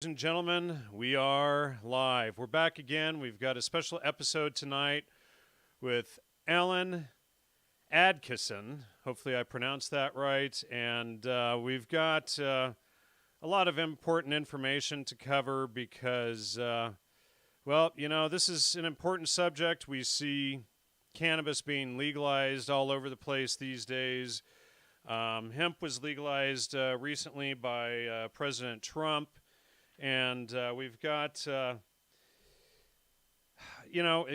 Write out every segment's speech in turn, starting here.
Ladies and gentlemen, we are live. We're back again. We've got a special episode tonight with Alan Addisson. Hopefully, I pronounced that right. And we've got a lot of important information to cover because, this is an important subject. We see cannabis being legalized all over the place these days. Hemp was legalized recently by President Trump. And we've got,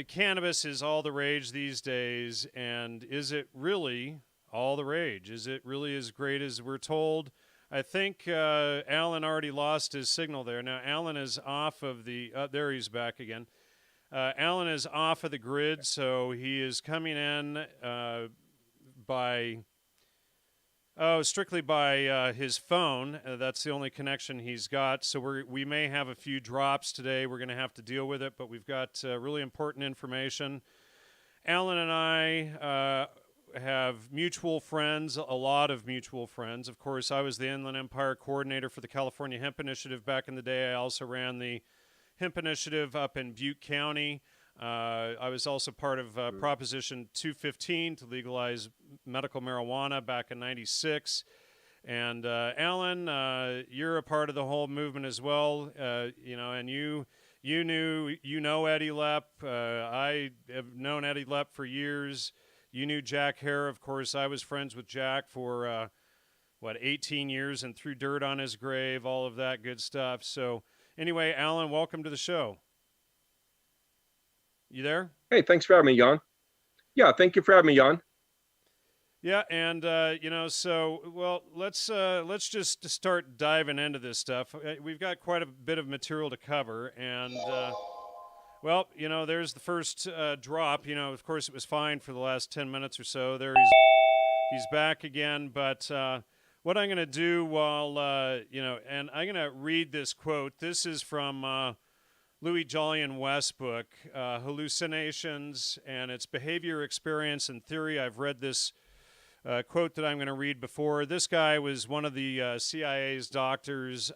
cannabis is all the rage these days. And is it really all the rage? Is it really as great as we're told? I think Alan already lost his signal there. Now, Alan is off of the, there he's back again. Alan is off of the grid, so he is coming in strictly by his phone. That's the only connection he's got. So we may have a few drops today. We're going to have to deal with it, but we've got really important information. Alan and I have mutual friends, a lot of mutual friends. Of course, I was the Inland Empire coordinator for the California Hemp Initiative back in the day. I also ran the Hemp Initiative up in Butte County. I was also part of Proposition 215 to legalize medical marijuana back in '96. And Alan, you're a part of the whole movement as well. And you know Eddie Lepp. I have known Eddie Lepp for years. You knew Jack Hare, of course. I was friends with Jack for 18 years and threw dirt on his grave, all of that good stuff. So anyway, Alan, welcome to the show. You there? Hey, thanks for having me, Jan. Yeah, thank you for having me, Jan. Yeah, and let's just start diving into this stuff. We've got quite a bit of material to cover, and there's the first drop. Of course, it was fine for the last 10 minutes or so. There he's back again. But what I'm going to do and I'm going to read this quote. This is from Louis Jolyon West's book, Hallucinations and Its Behavior, Experience, and Theory. I've read this quote that I'm going to read before. This guy was one of the CIA's doctors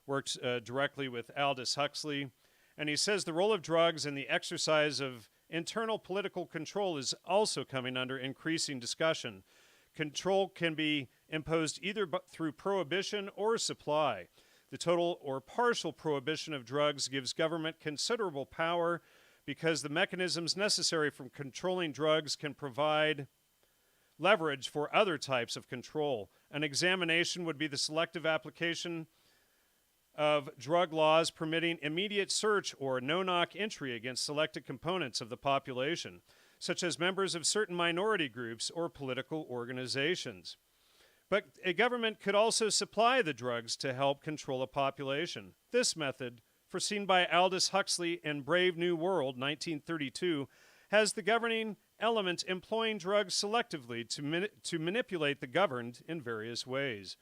worked directly with Aldous Huxley. And he says the role of drugs in the exercise of internal political control is also coming under increasing discussion. Control can be imposed either through prohibition or supply. The total or partial prohibition of drugs gives government considerable power because the mechanisms necessary for controlling drugs can provide leverage for other types of control. An examination would be the selective application of drug laws permitting immediate search or no-knock entry against selected components of the population, such as members of certain minority groups or political organizations. But a government could also supply the drugs to help control a population. This method, foreseen by Aldous Huxley in Brave New World, 1932, has the governing element employing drugs selectively to manipulate the governed in various ways.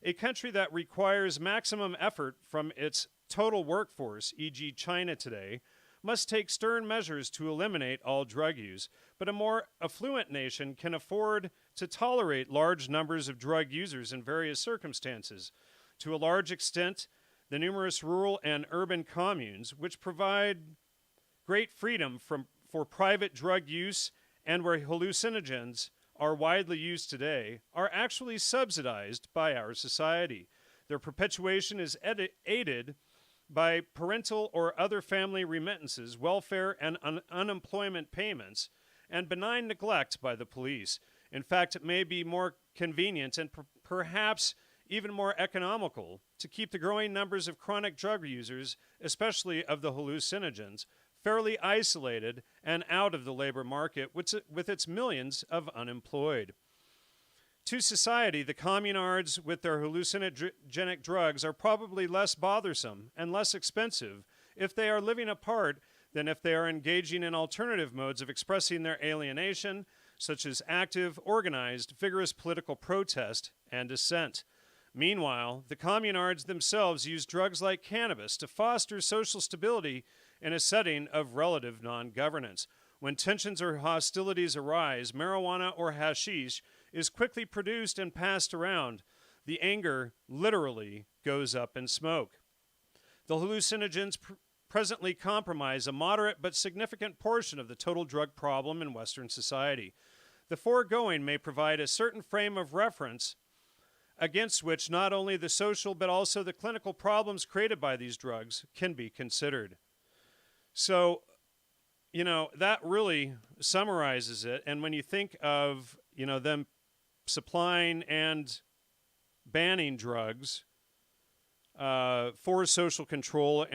A country that requires maximum effort from its total workforce, e.g. China today, must take stern measures to eliminate all drug use, but a more affluent nation can afford to tolerate large numbers of drug users in various circumstances. To a large extent, the numerous rural and urban communes, which provide great freedom for private drug use and where hallucinogens are widely used today, are actually subsidized by our society. Their perpetuation is aided by parental or other family remittances, welfare and unemployment payments, and benign neglect by the police. In fact, it may be more convenient and perhaps even more economical to keep the growing numbers of chronic drug users, especially of the hallucinogens, fairly isolated and out of the labor market with its millions of unemployed. To society, the communards with their hallucinogenic drugs are probably less bothersome and less expensive if they are living apart than if they are engaging in alternative modes of expressing their alienation, such as active, organized, vigorous political protest and dissent. Meanwhile, the communards themselves use drugs like cannabis to foster social stability in a setting of relative non-governance. When tensions or hostilities arise, marijuana or hashish is quickly produced and passed around. The anger literally goes up in smoke. The hallucinogens presently comprise a moderate but significant portion of the total drug problem in Western society. The foregoing may provide a certain frame of reference against which not only the social but also the clinical problems created by these drugs can be considered. So, that really summarizes it. And when you think of, them supplying and banning drugs for social control,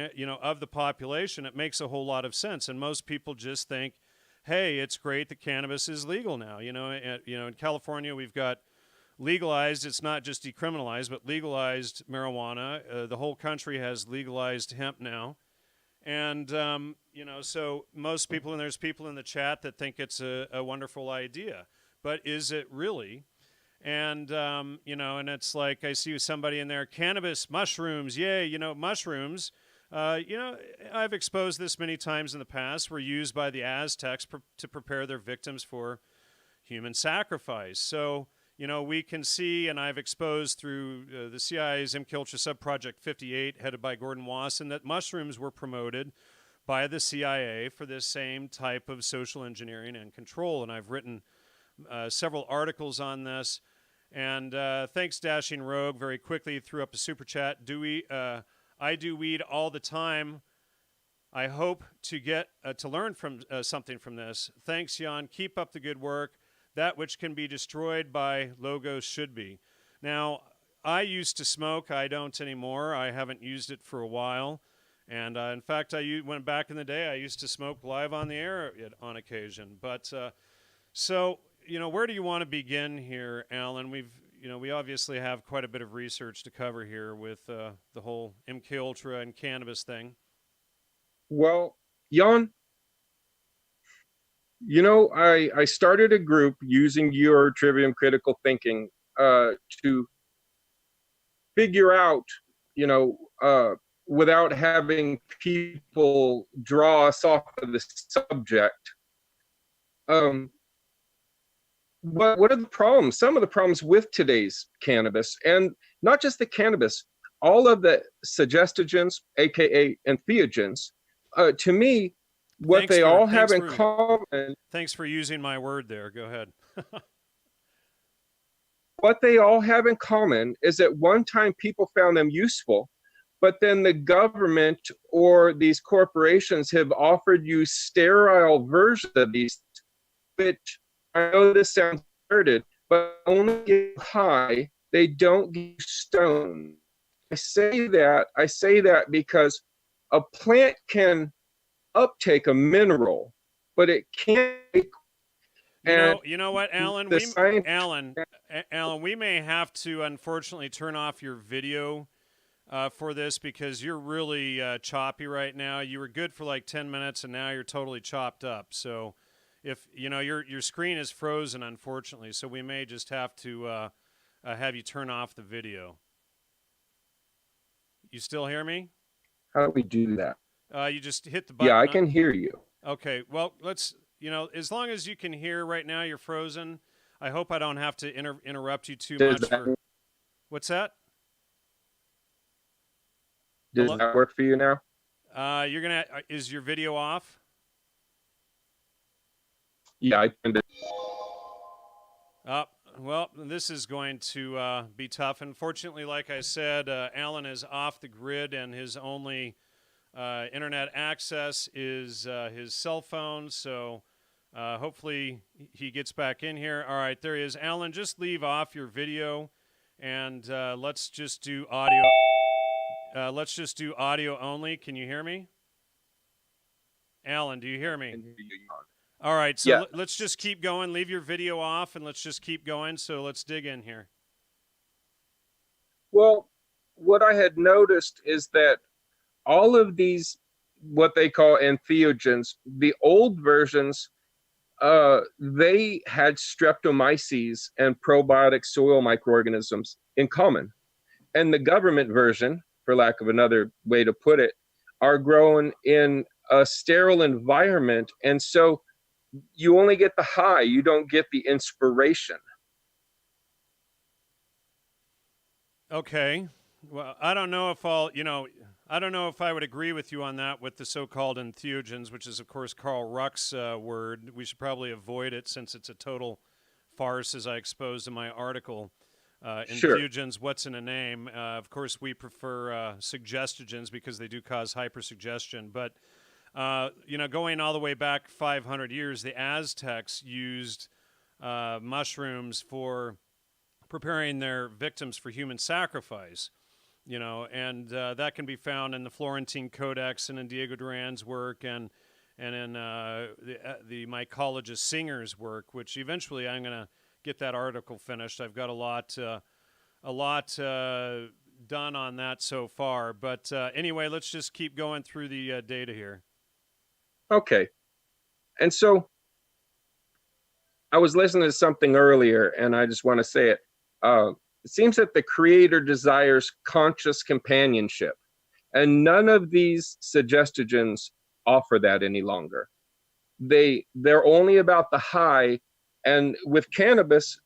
of the population, it makes a whole lot of sense. And most people just think, hey, it's great that cannabis is legal now. In California, we've got legalized, it's not just decriminalized, but legalized marijuana. The whole country has legalized hemp now. And, so most people, and there's people in the chat that think it's a wonderful idea. But is it really? And, and it's like I see somebody in there, cannabis, mushrooms, yay, mushrooms. I've exposed this many times in the past, were used by the Aztecs to prepare their victims for human sacrifice. So, we can see, and I've exposed through the CIA's MKULTRA Subproject 58, headed by Gordon Wasson, that mushrooms were promoted by the CIA for this same type of social engineering and control. And I've written several articles on this. And thanks, Dashing Rogue, very quickly threw up a super chat. I do weed all the time. I hope to get to learn from something from this. Thanks, Jan. Keep up the good work. That which can be destroyed by logos should be. Now, I used to smoke. I don't anymore. I haven't used it for a while. And in fact, went back in the day, I used to smoke live on the air on occasion. But so, where do you want to begin here, Alan? We obviously have quite a bit of research to cover here with the whole MKUltra and cannabis thing. Well, Jan, I started a group using your Trivium Critical Thinking to figure out, without having people draw us off of the subject, what are the problems? Some of the problems with today's cannabis, and not just the cannabis, all of the suggestogens, aka entheogens, to me, what they all have in common. Thanks for using my word there. Go ahead. What they all have in common is at one time people found them useful, but then the government or these corporations have offered you sterile versions of these, which I know this sounds weird, but only get high. They don't get stoned. I say that because a plant can uptake a mineral, but it can't. You know what, Alan? Alan, we may have to unfortunately turn off your video for this because you're really choppy right now. You were good for like 10 minutes, and now you're totally chopped up. So, if your screen is frozen, unfortunately, so we may just have to have you turn off the video. You still hear me? How do we do that? You just hit the button. Yeah, I can hear you. Okay, well, let's, as long as you can hear right now, you're frozen. I hope I don't have to interrupt you too much. What's that? Does that work for you now? Is your video off? Yeah, I turned it. Well, this is going to be tough. Unfortunately, like I said, Alan is off the grid, and his only internet access is his cell phone. So hopefully he gets back in here. All right, there he is. Alan, just leave off your video, and let's just do audio. Let's just do audio only. Can you hear me? Alan, do you hear me? All right, so let's just keep going. Leave your video off, and let's just keep going. So let's dig in here. Well, what I had noticed is that all of these, what they call entheogens, the old versions, they had streptomyces and probiotic soil microorganisms in common. And the government version, for lack of another way to put it, are grown in a sterile environment. And so you only get the high, you don't get the inspiration. Okay. Well, I don't know if I'll, I don't know if I would agree with you on that with the so-called entheogens, which is, of course, Carl Ruck's word. We should probably avoid it since it's a total farce, as I exposed in my article. Sure. Entheogens, what's in a name? Of course, we prefer suggestogens because they do cause hypersuggestion. But, going all the way back 500 years, the Aztecs used mushrooms for preparing their victims for human sacrifice. And that can be found in the Florentine Codex and in Diego Duran's work and in the mycologist Singer's work, which eventually I'm going to get that article finished. I've got a lot done on that so far. But anyway, let's just keep going through the data here. Okay. And so I was listening to something earlier, and I just want to say it. It seems that the creator desires conscious companionship, and none of these suggestogens offer that any longer. They're only about the high, and with cannabis,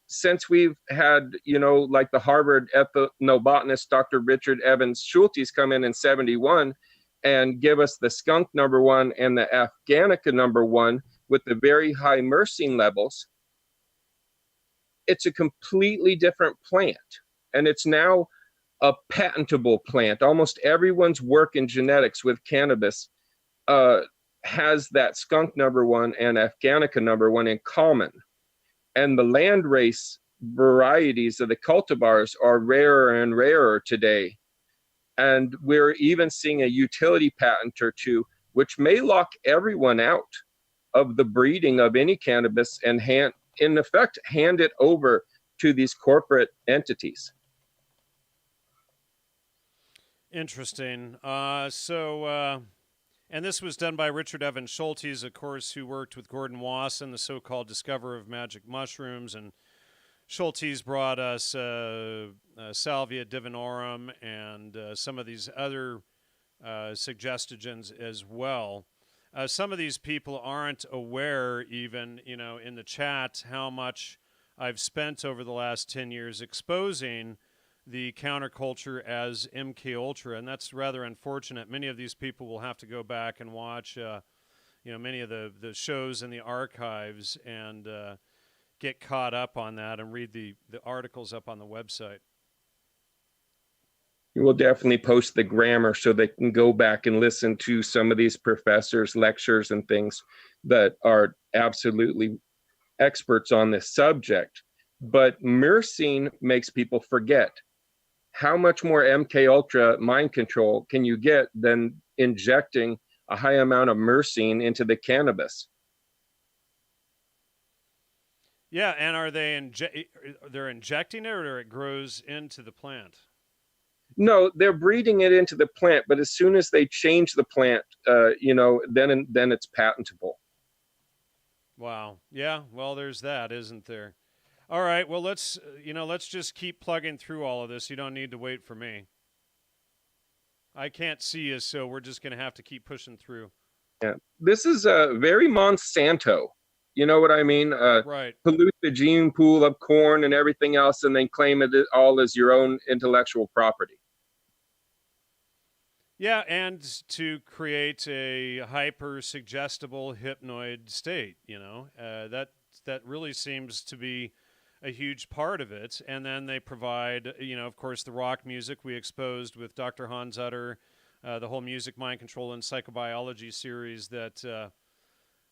since we've had, like the Harvard ethnobotanist Dr. Richard Evans Schultes come in 71 and give us the skunk number 1 and the Afghanica number 1 with the very high myrcene levels, it's a completely different plant. And it's now a patentable plant. Almost everyone's work in genetics with cannabis has that skunk number 1 and Afghanica number 1 in common. And the landrace varieties of the cultivars are rarer and rarer today. And we're even seeing a utility patent or two, which may lock everyone out of the breeding of any cannabis and in effect, hand it over to these corporate entities. Interesting. And this was done by Richard Evans Schultes, of course, who worked with Gordon Wasson, the so-called discoverer of magic mushrooms. And Schultes brought us Salvia divinorum and some of these other suggestogens as well. Some of these people aren't aware, even, in the chat, how much I've spent over the last 10 years exposing the counterculture as MKUltra, and that's rather unfortunate. Many of these people will have to go back and watch, many of the shows in the archives and get caught up on that and read the articles up on the website. We'll definitely post the grammar so they can go back and listen to some of these professors' lectures and things that are absolutely experts on this subject. But myrcene makes people forget. How much more MKUltra mind control can you get than injecting a high amount of myrcene into the cannabis? Yeah, and are they're injecting it, or it grows into the plant? No, they're breeding it into the plant, but as soon as they change the plant, then it's patentable. Wow. Yeah. Well, there's that, isn't there? All right. Well, let's just keep plugging through all of this. You don't need to wait for me. I can't see you, so we're just going to have to keep pushing through. Yeah, this is very Monsanto. You know what I mean? Right. Pollute the gene pool of corn and everything else, and then claim it all as your own intellectual property. Yeah, and to create a hyper suggestible hypnoid state, that really seems to be a huge part of it. And then they provide, of course, the rock music we exposed with Dr. Hans Utter, the whole music, mind control, and psychobiology series that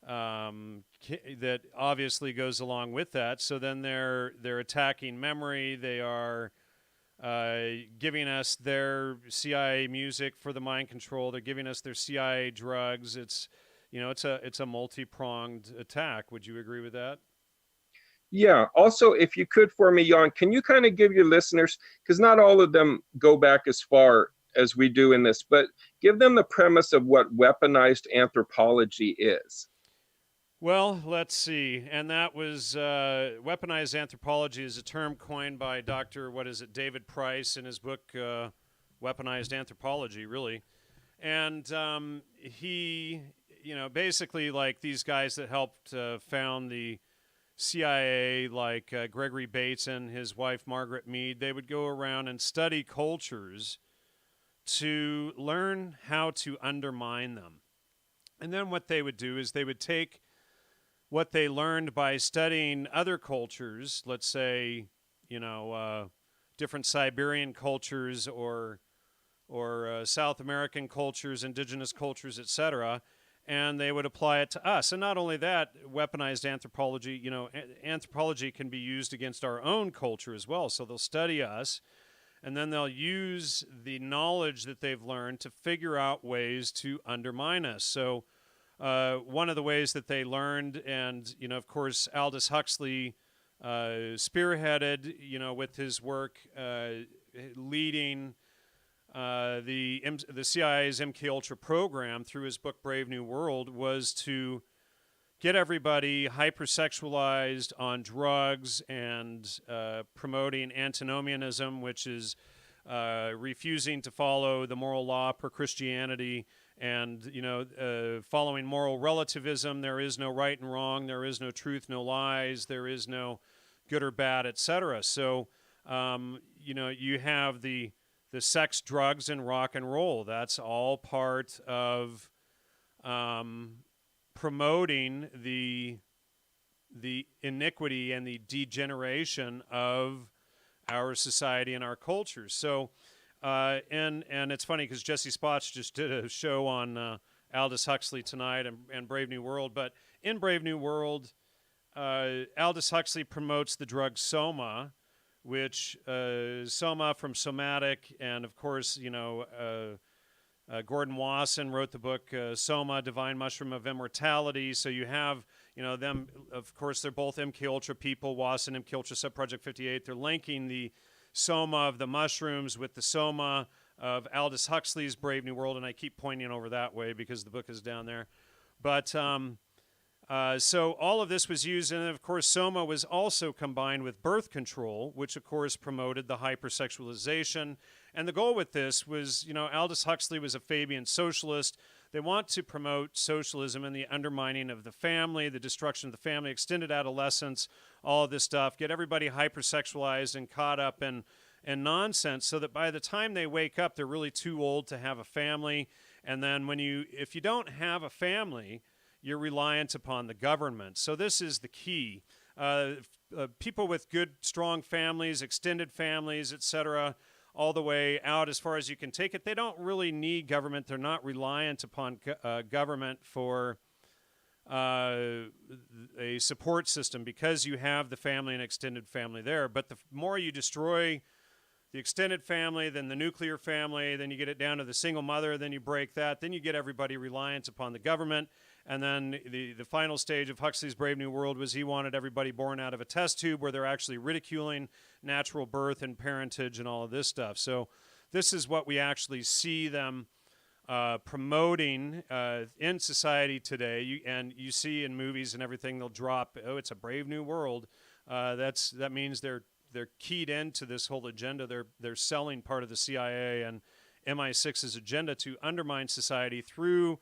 that obviously goes along with that. So then they're attacking memory. They are giving us their CIA music for the mind control. They're giving us their CIA drugs. It's a multi-pronged attack. Would you agree with that? Yeah. Also, if you could for me, Jan, can you kind of give your listeners, because not all of them go back as far as we do in this, but give them the premise of what weaponized anthropology is. Well, let's see. And that was weaponized anthropology is a term coined by Dr. David Price in his book, Weaponized Anthropology, really. And he, basically like these guys that helped found the CIA, like Gregory Bates and his wife, Margaret Mead, they would go around and study cultures to learn how to undermine them. And then what they would do is they would take what they learned by studying other cultures, let's say, different Siberian cultures or South American cultures, indigenous cultures, etc., and they would apply it to us. And not only that, weaponized anthropology, anthropology can be used against our own culture as well. So they'll study us, and then they'll use the knowledge that they've learned to figure out ways to undermine us. So one of the ways that they learned, and, of course, Aldous Huxley spearheaded, with his work leading the CIA's MKUltra program through his book Brave New World, was to get everybody hypersexualized on drugs and promoting antinomianism, which is refusing to follow the moral law per Christianity, and following moral relativism. There is no right and wrong, there is no truth, no lies, there is no good or bad, etc. So you have the sex, drugs, and rock and roll. That's all part of promoting the iniquity and the degeneration of our society and our culture. So, and it's funny because Jesse Spotch just did a show on Aldous Huxley tonight and Brave New World. But in Brave New World, Aldous Huxley promotes the drug Soma, which Soma from somatic, and of course, Gordon Wasson wrote the book Soma, Divine Mushroom of Immortality. So you have, them, of course, they're both MKUltra people, Wasson, MKUltra Subproject 58. They're linking the Soma of the mushrooms with the Soma of Aldous Huxley's Brave New World, and I keep pointing over that way because the book is down there. But so all of this was used, and of course Soma was also combined with birth control, which of course promoted the hypersexualization. And the goal with this was, Aldous Huxley was a Fabian socialist. They want to promote socialism and the undermining of the family, the destruction of the family, extended adolescence, all of this stuff, get everybody hypersexualized and caught up in nonsense so that by the time they wake up, they're really too old to have a family. And then if you don't have a family, you're reliant upon the government. So this is the key. People with good, strong families, extended families, etc., all the way out as far as you can take it, they don't really need government. They're not reliant upon government for a support system because you have the family and extended family there. But the more you destroy the extended family, then the nuclear family, then you get it down to the single mother, then you break that, then you get everybody reliant upon the government. And then the final stage of Huxley's Brave New World was he wanted everybody born out of a test tube where they're actually ridiculing natural birth and parentage and all of this stuff. So this is what we actually see them promoting in society today. And you see in movies and everything, they'll drop, oh, it's a brave new world. That means they're keyed into this whole agenda. They're selling part of the CIA and MI6's agenda to undermine society through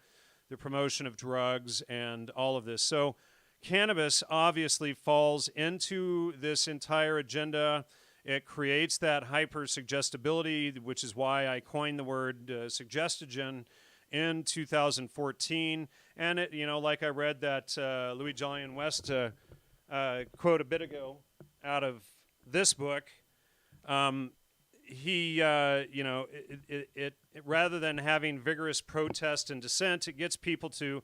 the promotion of drugs and all of this. So cannabis obviously falls into this entire agenda. It creates that hyper-suggestibility, which is why I coined the word suggestogen in 2014. And it, like I read that Louis Jolyon West quote a bit ago out of this book, he, it rather than having vigorous protest and dissent, it gets people to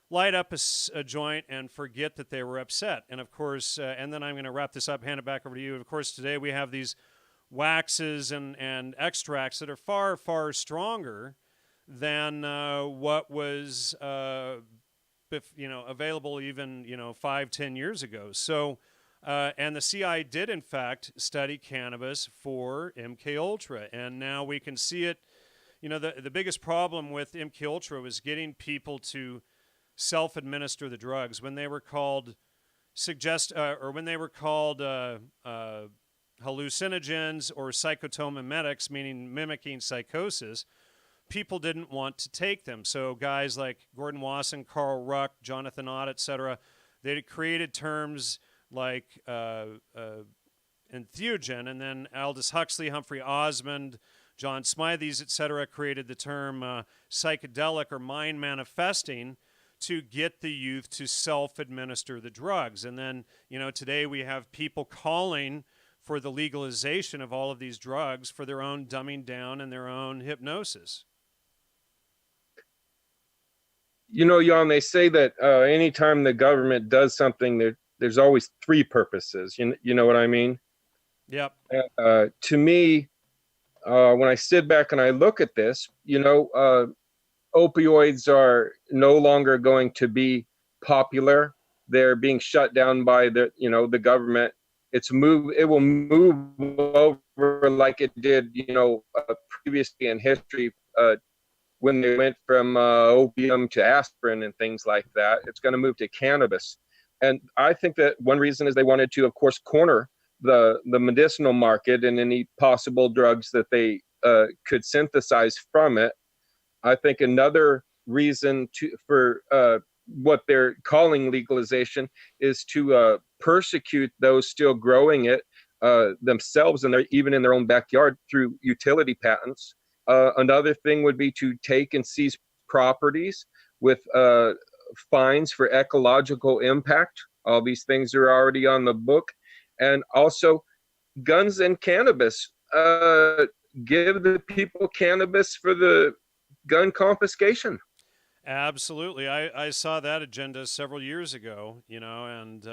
light up a joint and forget that they were upset. And of course, and then I'm going to wrap this up, hand it back over to you. Of course, today we have these waxes and extracts that are far, far stronger than what was, available even, 5-10 years ago. So, and the CI did, in fact, study cannabis for MKUltra, and now we can see it. The biggest problem with MKUltra was getting people to self-administer the drugs when they were called hallucinogens or psychotomimetics, meaning mimicking psychosis. People didn't want to take them. So guys like Gordon Wasson, Carl Ruck, Jonathan Ott, etc., they created terms like entheogen, and then Aldous Huxley, Humphrey Osmond, John Smythes, et cetera, created the term psychedelic or mind manifesting to get the youth to self-administer the drugs. And then, today we have people calling for the legalization of all of these drugs for their own dumbing down and their own hypnosis. Jan, they say that anytime the government does something, there's always three purposes. You know what I mean? Yep. To me, when I sit back and I look at this, opioids are no longer going to be popular. They're being shut down by the government. It will move over like it did, previously in history, when they went from opium to aspirin and things like that. It's going to move to cannabis. And I think that one reason is they wanted to, of course, corner the medicinal market and any possible drugs that they could synthesize from it. I think another reason for what they're calling legalization is to persecute those still growing it themselves, and even in their own backyard through utility patents. Another thing would be to take and seize properties with fines for ecological impact. All these things are already on the book. And also guns and cannabis. Give the people cannabis for the gun confiscation. Absolutely. I saw that agenda several years ago, and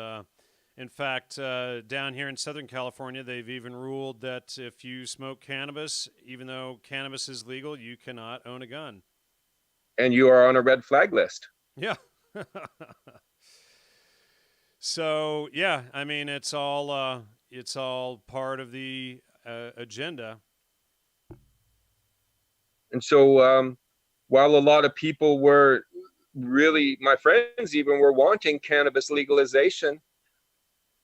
in fact, down here in Southern California, they've even ruled that if you smoke cannabis, even though cannabis is legal, you cannot own a gun. And you are on a red flag list. Yeah. So, yeah, I mean, it's all part of the agenda. And so while a lot of people were really, my friends even were wanting cannabis legalization,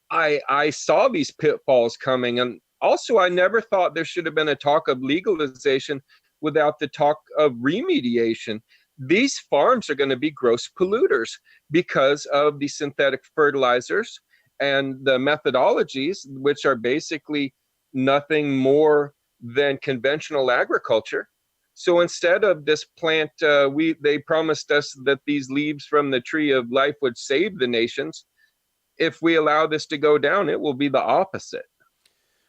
I saw these pitfalls coming. And also, I never thought there should have been a talk of legalization without the talk of remediation. These farms are going to be gross polluters because of the synthetic fertilizers and the methodologies, which are basically nothing more than conventional agriculture. So instead of this plant, they promised us that these leaves from the tree of life would save the nations. If we allow this to go down, it will be the opposite.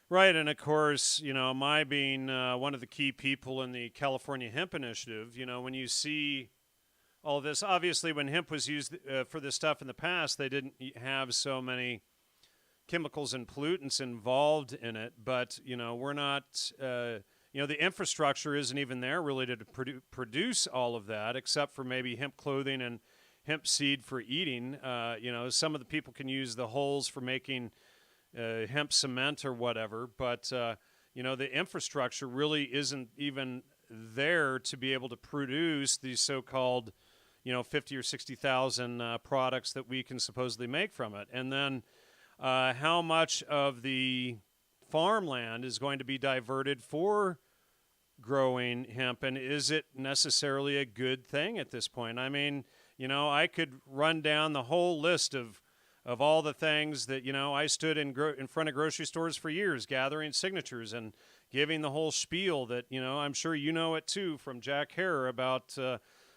Right, and of course, my being one of the key people in the California Hemp Initiative, when you see all of this, obviously when hemp was used for this stuff in the past, they didn't have so many chemicals and pollutants involved in it, but, we're not, the infrastructure isn't even there really to produce all of that, except for maybe hemp clothing and hemp seed for eating. Some of the people can use the hulls for making hemp cement or whatever, but the infrastructure really isn't even there to be able to produce these so-called 50 or 60,000 products that we can supposedly make from it. And then how much of the farmland is going to be diverted for growing hemp, and is it necessarily a good thing at this point? I mean, I could run down the whole list of all the things that, I stood in front of grocery stores for years gathering signatures and giving the whole spiel that, I'm sure it too from Jack Herer about,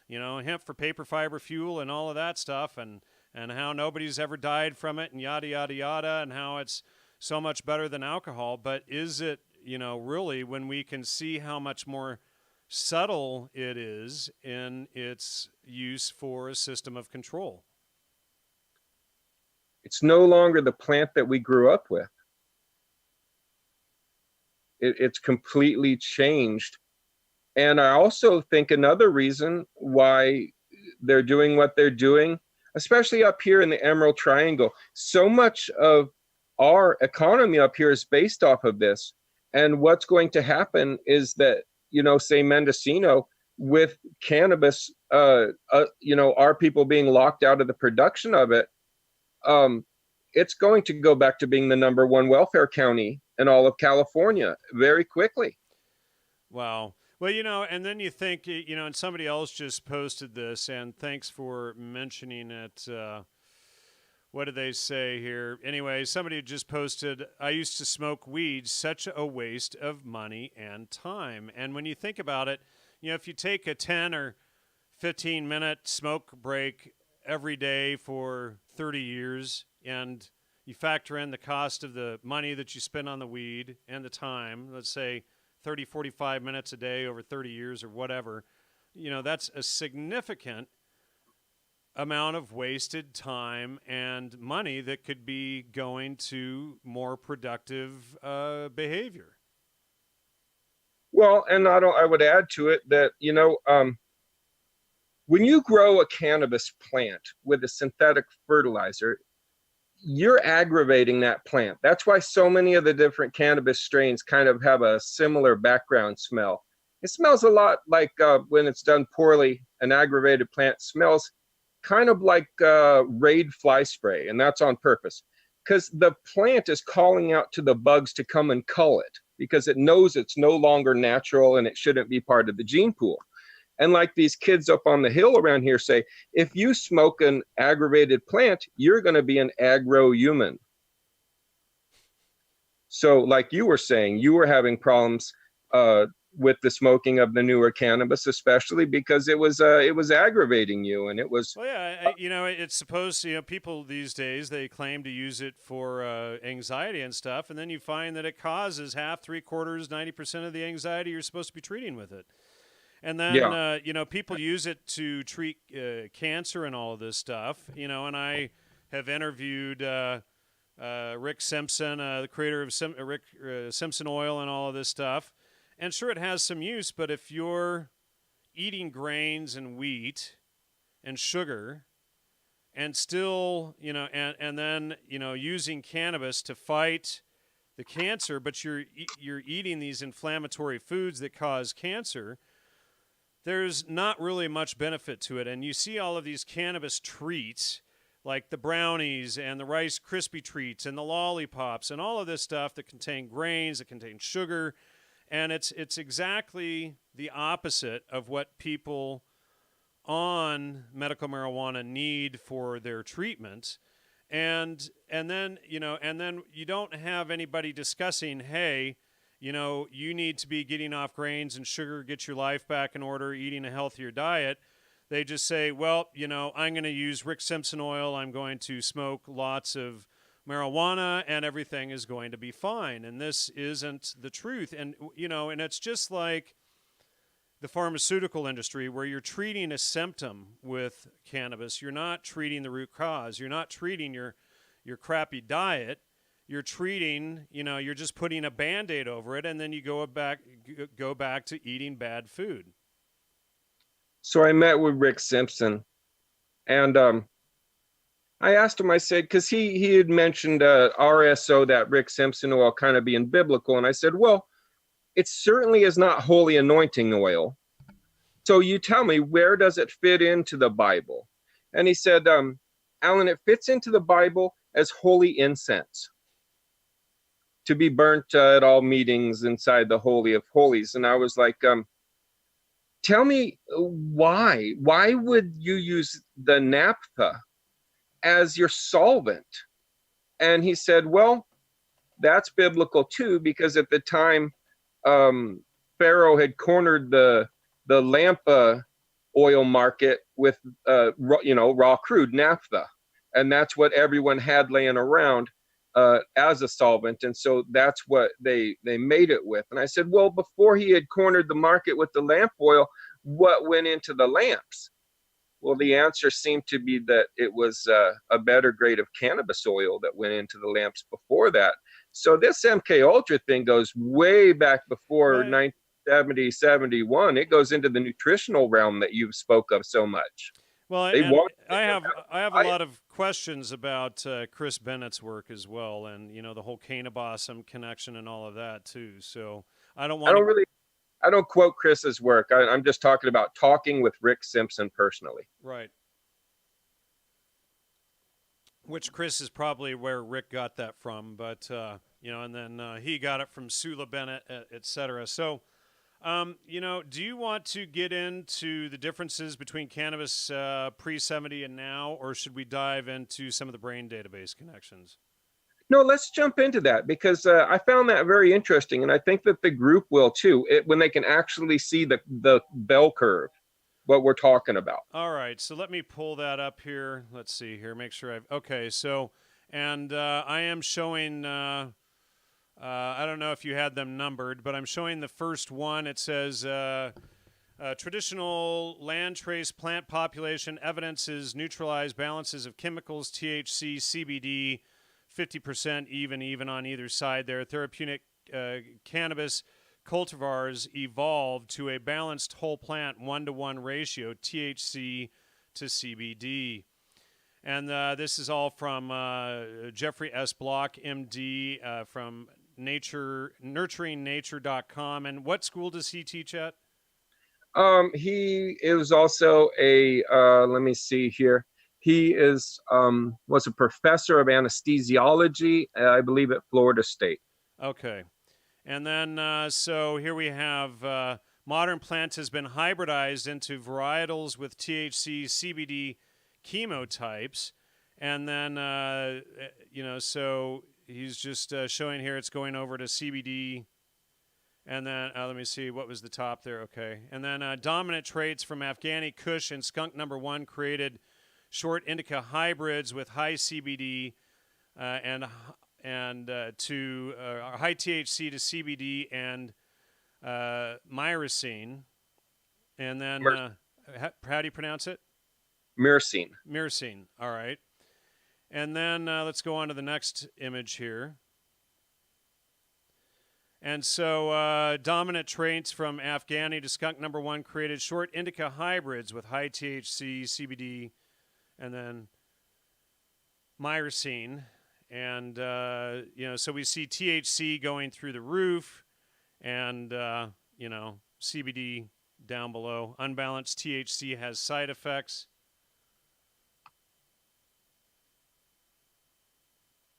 hemp for paper fiber fuel and all of that stuff, and how nobody's ever died from it and yada, yada, yada, and how it's so much better than alcohol. But is it, really, when we can see how much more subtle it is in its use for a system of control? It's no longer the plant that we grew up with. It's completely changed. And I also think another reason why they're doing what they're doing, especially up here in the Emerald Triangle, so much of our economy up here is based off of this. And what's going to happen is that, say Mendocino, with cannabis, our people being locked out of the production of it, it's going to go back to being the #1 welfare county in all of California very quickly. Wow. Well, and then you think, and somebody else just posted this, and thanks for mentioning it. what did they say here? Anyway, somebody just posted, I used to smoke weed, such a waste of money and time. And when you think about it, if you take a 10 or 15-minute smoke break every day for 30 years and you factor in the cost of the money that you spend on the weed and the time, let's say 30, 45 minutes a day over 30 years or whatever, that's a significant amount of wasted time and money that could be going to more productive behavior. Well, and I would add to it that, when you grow a cannabis plant with a synthetic fertilizer, you're aggravating that plant. That's why so many of the different cannabis strains kind of have a similar background smell. It smells a lot like when it's done poorly, an aggravated plant smells kind of like Raid fly spray, and that's on purpose because the plant is calling out to the bugs to come and cull it because it knows it's no longer natural and it shouldn't be part of the gene pool. And like these kids up on the hill around here say, if you smoke an aggravated plant, you're going to be an agro-human. So like you were saying, you were having problems with the smoking of the newer cannabis, especially because it was aggravating you, and it was. Well, yeah, it's supposed to, people these days, they claim to use it for anxiety and stuff, and then you find that it causes half, 3/4, 90% of the anxiety you're supposed to be treating with it. And then, people use it to treat cancer and all of this stuff, and I have interviewed Rick Simpson, the creator of Simpson Oil and all of this stuff. And sure, it has some use, but if you're eating grains and wheat and sugar and still, and then, using cannabis to fight the cancer, but you're eating these inflammatory foods that cause cancer, there's not really much benefit to it. And you see all of these cannabis treats, like the brownies and the Rice Krispie treats and the lollipops and all of this stuff that contain grains, that contain sugar. And it's exactly the opposite of what people on medical marijuana need for their treatment. And then you don't have anybody discussing, hey, you need to be getting off grains and sugar, get your life back in order, eating a healthier diet. They just say, well, I'm going to use Rick Simpson oil. I'm going to smoke lots of marijuana and everything is going to be fine. And this isn't the truth. And, and it's just like the pharmaceutical industry where you're treating a symptom with cannabis. You're not treating the root cause. You're not treating your crappy diet. You're treating, you're just putting a Band-Aid over it, and then you go back to eating bad food. So I met with Rick Simpson, and I asked him, I said, because he had mentioned RSO, that Rick Simpson oil kind of being biblical, and I said, well, it certainly is not holy anointing oil. So you tell me, where does it fit into the Bible? And he said, Alan, it fits into the Bible as holy incense, to be burnt at all meetings inside the Holy of Holies. And I was like, tell me why? Why would you use the naphtha as your solvent? And he said, well, that's biblical too, because at the time, Pharaoh had cornered the lampa oil market with, raw crude naphtha. And that's what everyone had laying around as a solvent. And so that's what they made it with. And I said, well, before he had cornered the market with the lamp oil, what went into the lamps? Well, the answer seemed to be that it was a better grade of cannabis oil that went into the lamps before that. So this MKUltra thing goes way back before 1970, 71. It goes into the nutritional realm that you spoke of so much. Well, I have a lot of questions about Chris Bennett's work as well, and the whole Cannabis connection and all of that too. So I don't quote Chris's work. I'm just talking about talking with Rick Simpson personally. Right. Which Chris is probably where Rick got that from, but and then he got it from Sula Bennett, et cetera. So Do you want to get into the differences between cannabis pre-70 and now, or should we dive into some of the brain database connections? No, let's jump into that because I found that very interesting, and I think that the group will too, when they can actually see the bell curve, what we're talking about. All right, so let me pull that up here. Let's see here, make sure I've okay. So, and I am showing. I don't know if you had them numbered, but I'm showing the first one. It says traditional land trace plant population evidences neutralized balances of chemicals, THC, CBD, 50% even on either side there. Therapeutic cannabis cultivars evolved to a balanced whole plant 1-to-1 ratio, THC to CBD. And this is all from Jeffrey S. Block, MD, from nurturingnature.com. And what school does he teach at? He is also a let me see here. He is was a professor of anesthesiology, I believe, at Florida State. Okay. And then, so here we have modern plants has been hybridized into varietals with THC, CBD chemotypes. And then, so he's just showing here it's going over to CBD. And then, let me see, what was the top there? Okay. And then dominant traits from Afghani Kush and skunk number 1 created short indica hybrids with high CBD and to high THC to CBD and myrcene. And then, how do you pronounce it? Myrcene. Myrcene. All right. And then let's go on to the next image here. And so dominant traits from Afghani to skunk number 1 created short indica hybrids with high THC, CBD, and then myrcene. And, so we see THC going through the roof and, CBD down below. Unbalanced THC has side effects.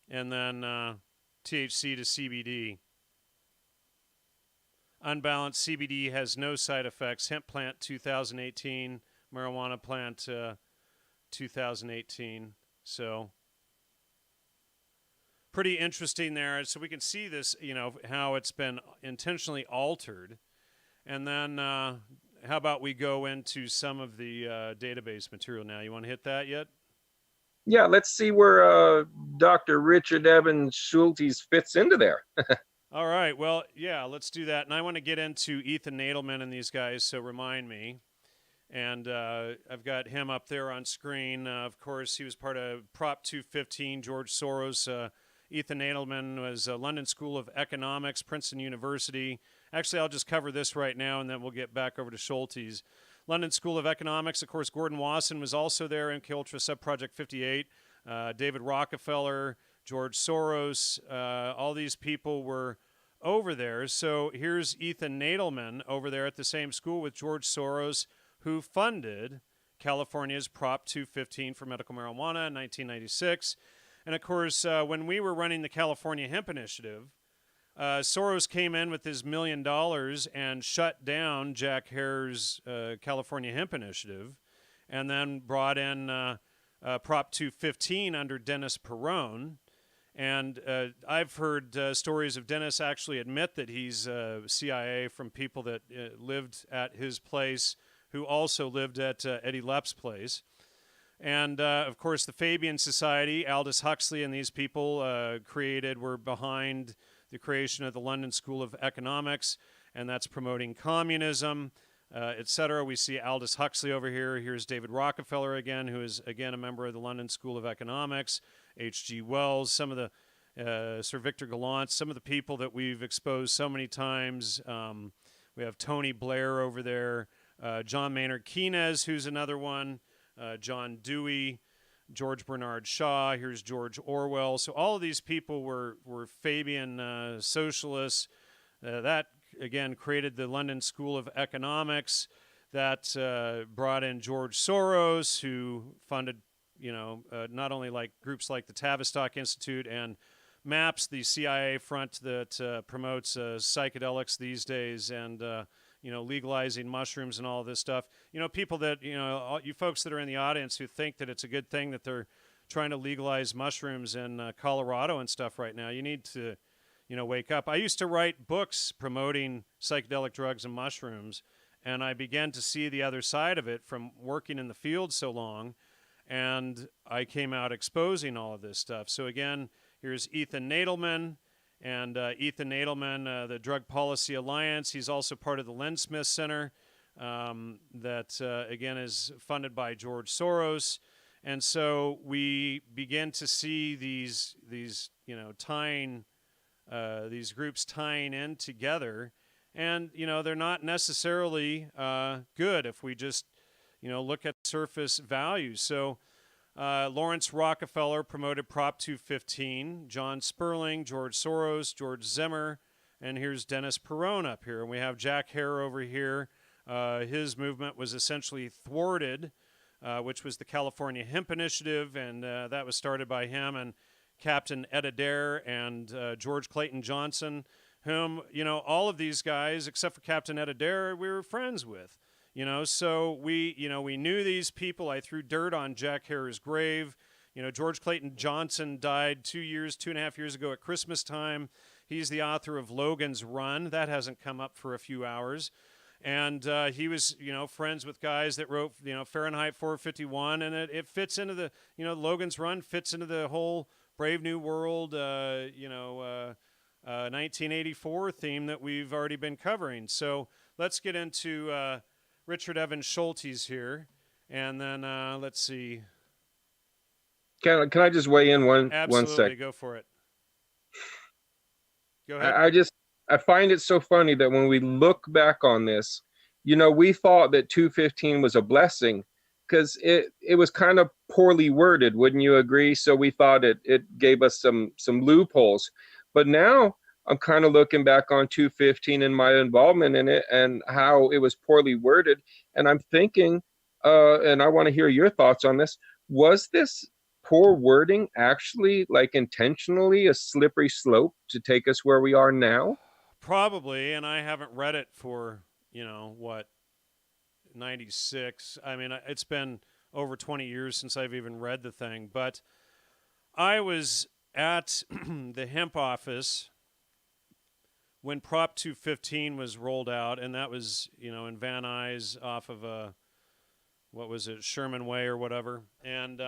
And then THC to CBD. Unbalanced CBD has no side effects. Hemp plant 2018, marijuana plant 2018. So pretty interesting there. So we can see this, how it's been intentionally altered. And then how about we go into some of the database material now? You want to hit that yet? Yeah, let's see where Dr. Richard Evans Schultes fits into there. All right. Well, yeah, let's do that. And I want to get into Ethan Nadelman and these guys, so remind me. And I've got him up there on screen. Of course, he was part of Prop 215, George Soros. Ethan Nadelman was London School of Economics, Princeton University. Actually, I'll just cover this right now, and then we'll get back over to Schultes. London School of Economics, of course, Gordon Wasson was also there, MKULTRA, Subproject 58. David Rockefeller, George Soros, all these people were over there. So here's Ethan Nadelman over there at the same school with George Soros, who funded California's Prop 215 for medical marijuana in 1996. And of course, when we were running the California Hemp Initiative, Soros came in with his $1 million and shut down Jack Hare's California Hemp Initiative, and then brought in Prop 215 under Dennis Perone. And I've heard stories of Dennis actually admit that he's CIA from people that lived at his place, who also lived at Eddie Lepp's place. And, of course, the Fabian Society, Aldous Huxley and these people were behind the creation of the London School of Economics, and that's promoting communism, etc. We see Aldous Huxley over here. Here's David Rockefeller again, who is, again, a member of the London School of Economics, H.G. Wells, some of the Sir Victor Gallant, some of the people that we've exposed so many times. We have Tony Blair over there, John Maynard Keynes, who's another one, John Dewey, George Bernard Shaw. Here's George Orwell. So all of these people were Fabian socialists. That, again, created the London School of Economics. That brought in George Soros, who funded, not only like groups like the Tavistock Institute and MAPS, the CIA front that promotes psychedelics these days, and legalizing mushrooms and all this stuff. People that, all you folks that are in the audience who think that it's a good thing that they're trying to legalize mushrooms in Colorado and stuff right now, you need to, wake up. I used to write books promoting psychedelic drugs and mushrooms, and I began to see the other side of it from working in the field so long, and I came out exposing all of this stuff. So again, here's Ethan Nadelman, and Ethan Nadelman, the Drug Policy Alliance. He's also part of the Len Smith Center that, again, is funded by George Soros. And so we begin to see these tying, these groups tying in together. And, they're not necessarily good if we just, look at surface value. So Lawrence Rockefeller promoted Prop 215, John Sperling, George Soros, George Zimmer, and here's Dennis Perone up here. And we have Jack Hare over here. His movement was essentially thwarted, which was the California Hemp Initiative, and that was started by him and Captain Ed Adair and George Clayton Johnson, whom, all of these guys, except for Captain Ed Adair, we were friends with. So we knew these people. I threw dirt on Jack Hare's grave. George Clayton Johnson died 2.5 years ago at Christmas time. He's the author of Logan's Run. That hasn't come up for a few hours. And he was, friends with guys that wrote, Fahrenheit 451. And it fits into the, Logan's Run fits into the whole Brave New World, 1984 theme that we've already been covering. So let's get into Richard Evans Schultes here, and then let's see. Can I just weigh in one Absolutely, second? go for it. Go ahead. I find it so funny that when we look back on this, we thought that 215 was a blessing because it was kind of poorly worded, wouldn't you agree? So we thought it gave us some loopholes. But now I'm kind of looking back on 215 and my involvement in it and how it was poorly worded. And I'm thinking, and I want to hear your thoughts on this. Was this poor wording actually, like, intentionally a slippery slope to take us where we are now? Probably, and I haven't read it for, 96. I mean, it's been over 20 years since I've even read the thing. But I was at the hemp office when Prop 215 was rolled out, and that was, in Van Nuys off of Sherman Way or whatever. And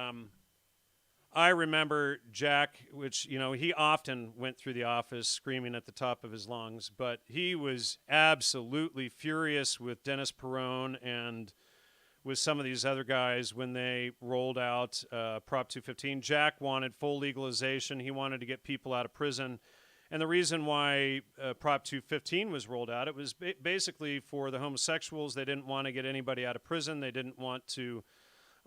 I remember Jack, which, he often went through the office screaming at the top of his lungs, but he was absolutely furious with Dennis Perone and with some of these other guys when they rolled out Prop 215. Jack wanted full legalization. He wanted to get people out of prison. And the reason why Prop 215 was rolled out, it was basically for the homosexuals. They didn't want to get anybody out of prison. They didn't want to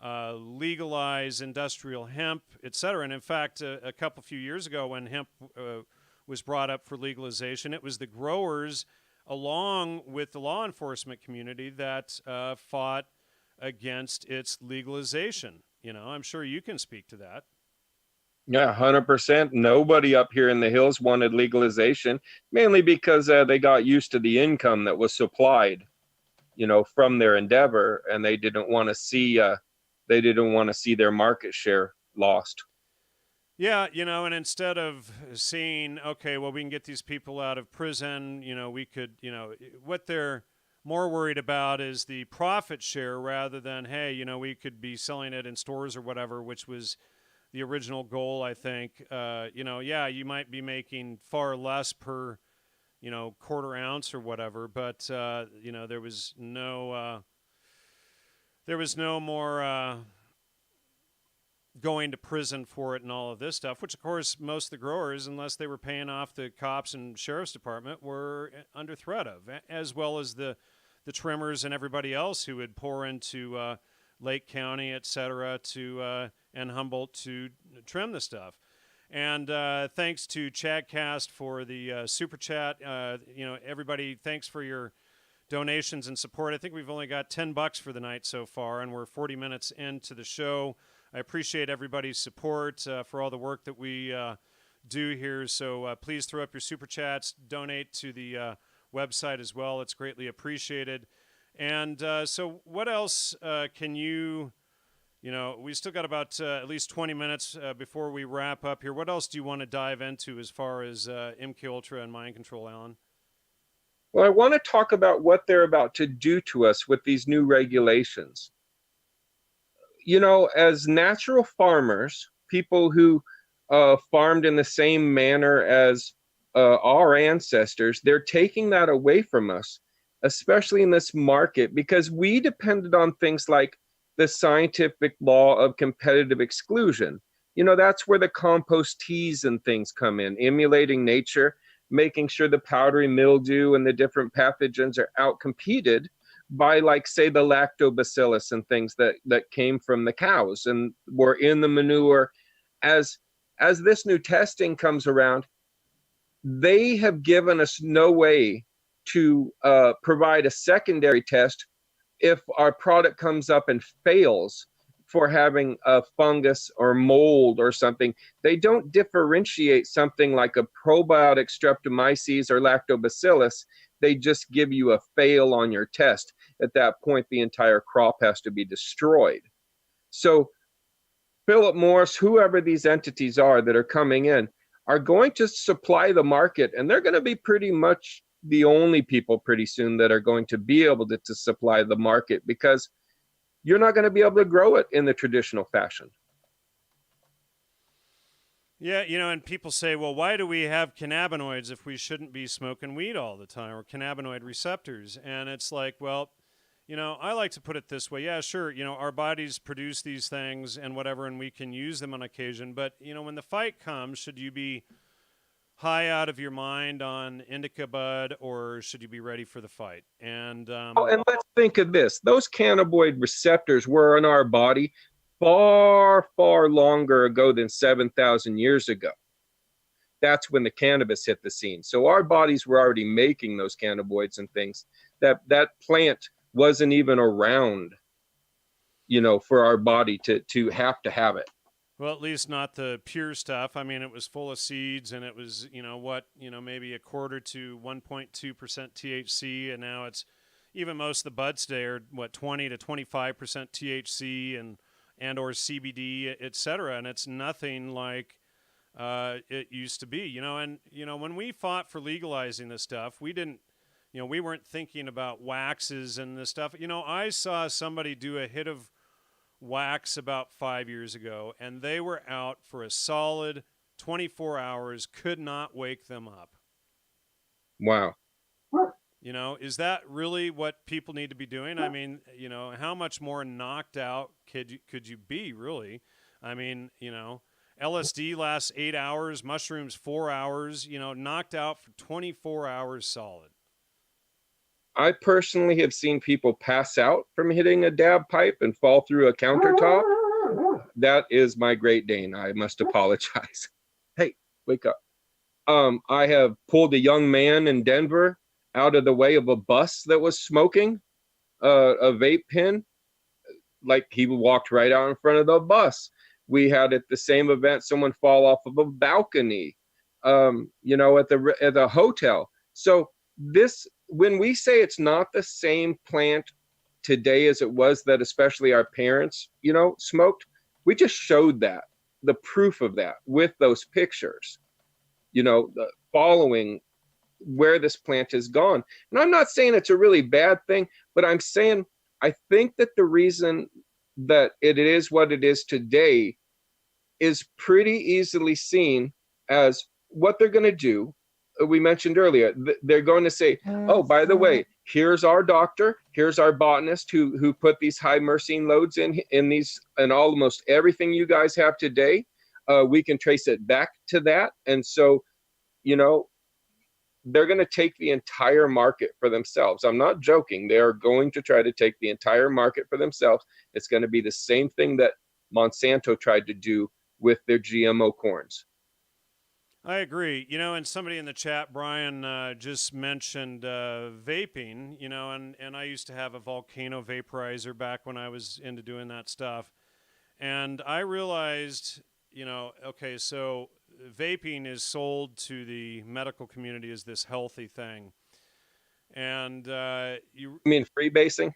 legalize industrial hemp, et cetera. And in fact, a few years ago when hemp was brought up for legalization, it was the growers along with the law enforcement community that fought against its legalization. I'm sure you can speak to that. Yeah, 100%. Nobody up here in the hills wanted legalization, mainly because they got used to the income that was supplied, from their endeavor, and they didn't want to see their market share lost. Yeah, and instead of seeing, okay, well, we can get these people out of prison, we could, what they're more worried about is the profit share rather than, hey, we could be selling it in stores or whatever, which was the original goal, I think. You might be making far less per, quarter ounce or whatever, but, there was no more going to prison for it and all of this stuff, which, of course, most of the growers, unless they were paying off the cops and sheriff's department, were under threat of, as well as the trimmers and everybody else who would pour into Lake County, et cetera, and Humboldt to trim the stuff. And thanks to Chadcast for the super chat. Everybody, thanks for your donations and support. I think we've only got $10 for the night so far, and we're 40 minutes into the show. I appreciate everybody's support for all the work that we do here. So please throw up your super chats, donate to the website as well. It's greatly appreciated. And so what else can you, we still got about at least 20 minutes before we wrap up here. What else do you want to dive into as far as MKUltra and mind control, Alan? Well, I want to talk about what they're about to do to us with these new regulations. As natural farmers, people who farmed in the same manner as our ancestors, they're taking that away from us, especially in this market, because we depended on things like the scientific law of competitive exclusion. That's where the compost teas and things come in, emulating nature, making sure the powdery mildew and the different pathogens are outcompeted by, like, say, the lactobacillus and things that came from the cows and were in the manure. As this new testing comes around, they have given us no way to provide a secondary test if our product comes up and fails for having a fungus or mold or something. They don't differentiate something like a probiotic streptomyces or lactobacillus. They just give you a fail on your test. At that point, the entire crop has to be destroyed. So Philip Morris, whoever these entities are that are coming in, are going to supply the market, and they're going to be pretty much the only people pretty soon that are going to be able to supply the market, because you're not going to be able to grow it in the traditional fashion. Yeah, and people say, well, why do we have cannabinoids if we shouldn't be smoking weed all the time, or cannabinoid receptors? And it's like, well, I like to put it this way. Yeah, sure, our bodies produce these things and whatever, and we can use them on occasion. But, when the fight comes, should you be high out of your mind on indica bud, or should you be ready for the fight? And and let's think of this. Those cannabinoid receptors were in our body far, far longer ago than 7,000 years ago. That's when the cannabis hit the scene. So our bodies were already making those cannabinoids and things. That plant wasn't even around, for our body to have it. Well, at least not the pure stuff. I mean, it was full of seeds, and it was, maybe a quarter to 1.2% THC, and now it's, even most of the buds today are 20 to 25% THC and or CBD, et cetera, and it's nothing like it used to be. And when we fought for legalizing this stuff, we didn't, we weren't thinking about waxes and this stuff. I saw somebody do a hit of wax about 5 years ago, and they were out for a solid 24 hours, could not wake them up. Wow. Is that really what people need to be doing? I mean, how much more knocked out could you be, really? I mean, LSD lasts 8 hours, mushrooms 4 hours, knocked out for 24 hours solid. I personally have seen people pass out from hitting a dab pipe and fall through a countertop. That is my Great Dane. I must apologize. Hey, wake up. I have pulled a young man in Denver out of the way of a bus that was smoking a vape pen. Like, he walked right out in front of the bus. We had at the same event someone fall off of a balcony, at the hotel. So when we say it's not the same plant today as it was that especially our parents, smoked, we just showed the proof of that with those pictures, the following where this plant has gone. And I'm not saying it's a really bad thing, but I'm saying I think that the reason that it is what it is today is pretty easily seen as what they're going to do. We mentioned earlier, they're going to say, oh, by the way, here's our doctor, here's our botanist who put these high myrcene loads in these, and almost everything you guys have today, we can trace it back to that. And so, they're going to take the entire market for themselves. I'm not joking. They are going to try to take the entire market for themselves. It's going to be the same thing that Monsanto tried to do with their GMO corns. I agree. And somebody in the chat, Brian, just mentioned vaping, and I used to have a volcano vaporizer back when I was into doing that stuff. And I realized, okay, so vaping is sold to the medical community as this healthy thing. And you mean freebasing?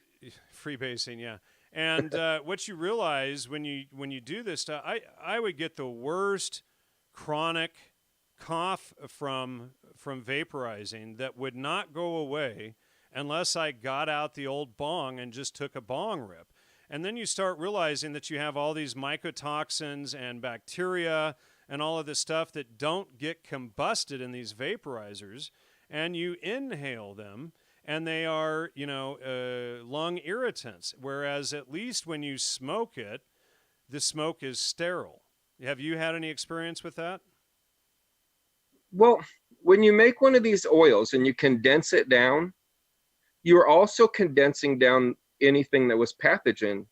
freebasing, yeah. And what you realize when you do this stuff, I would get the worst chronic cough from vaporizing that would not go away unless I got out the old bong and just took a bong rip. And then you start realizing that you have all these mycotoxins and bacteria and all of this stuff that don't get combusted in these vaporizers, and you inhale them, and they are, lung irritants. Whereas at least when you smoke it, the smoke is sterile. Have you had any experience with that? Well, when you make one of these oils and you condense it down, you're also condensing down anything that was pathogen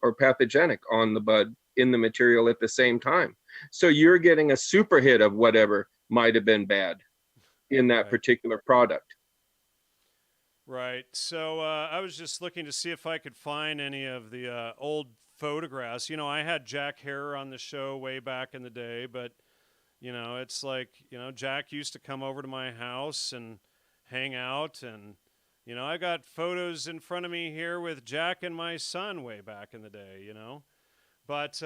or pathogenic on the bud in the material at the same time. So you're getting a super hit of whatever might have been bad in that particular product. Right. So I was just looking to see if I could find any of the old photographs. I had Jack Hare on the show way back in the day, but it's like, Jack used to come over to my house and hang out, and I got photos in front of me here with Jack and my son way back in the day, but